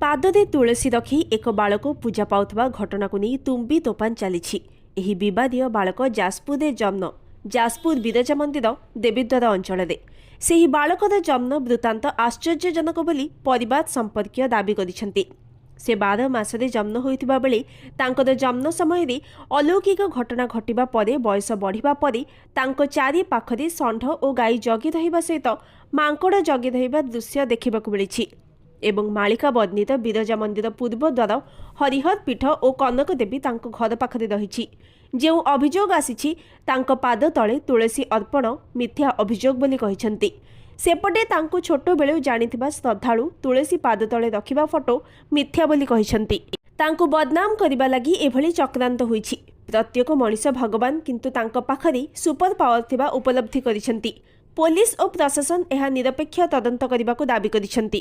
ପାଦରେ ତୁଳସୀ ରଖି ଏକ ବାଳକ ପୂଜା ପାଉଥିବା ଘଟଣାକୁ ନେଇ ତୁମ୍ବି ତୋଫାନ ଚାଲିଛି। ଏହି ବିବାଦୀୟ ବାଳକ ଯାଜପୁରରେ ଜନ୍ମ ଯାଜପୁର ବିରଜା ମନ୍ଦିର ଦେବୀଦ୍ୱାର ଅଞ୍ଚଳରେ। ସେହି ବାଳକର ଜନ୍ମ ବୃତ୍ତାନ୍ତ ଆଶ୍ଚର୍ଯ୍ୟଜନକ ବୋଲି ପରିବାର ସମ୍ପର୍କୀୟ ଦାବି କରିଛନ୍ତି। ସେ 12 ମାସରେ ଜନ୍ମ ହୋଇଥିବା ବେଳେ ତାଙ୍କର ଜନ୍ମ ସମୟରେ ଅଲୌକିକ ଘଟଣା ଘଟିବା ପରେ ବୟସ ବଢ଼ିବା ପରେ ତାଙ୍କ ଚାରି ପାଖରେ ଷଣ୍ଢ ଓ ଗାଈ ଜଗି ରହିବା ସହିତ ମାଙ୍କଡ଼ ଜଗି ରହିବା ଦୃଶ୍ୟ ଦେଖିବାକୁ ମିଳିଛି ଏବଂ ମାଳିକା ବର୍ଣ୍ଣିତ ବିରଜା ମନ୍ଦିର ପୂର୍ବ ଦ୍ୱାର ହରିହର ପୀଠ ଓ କନକ ଦେବୀ ତାଙ୍କ ଘର ପାଖରେ ରହିଛି। ଯେଉଁ ଅଭିଯୋଗ ଆସିଛି ତାଙ୍କ ପାଦ ତଳେ ତୁଳସୀ ଅର୍ପଣ ମିଥ୍ୟା ଅଭିଯୋଗ ବୋଲି କହିଛନ୍ତି। ସେପଟେ ତାଙ୍କୁ ଛୋଟବେଳୁ ଜାଣିଥିବା ଶ୍ରଦ୍ଧାଳୁ ତୁଳସୀ ପାଦ ତଳେ ରଖିବା ଫଟୋ ମିଥ୍ୟା ବୋଲି କହିଛନ୍ତି। ତାଙ୍କୁ ବଦନାମ କରିବା ଲାଗି ଏଭଳି ଚକ୍ରାନ୍ତ ହୋଇଛି। ପ୍ରତ୍ୟେକ ମଣିଷ ଭଗବାନ, କିନ୍ତୁ ତାଙ୍କ ପାଖରେ ସୁପର ପାୱାର ଥିବା ଉପଲବ୍ଧି କରିଛନ୍ତି। ପୋଲିସ ଓ ପ୍ରଶାସନ ଏହା ନିରପେକ୍ଷ ତଦନ୍ତ କରିବାକୁ ଦାବି କରିଛନ୍ତି।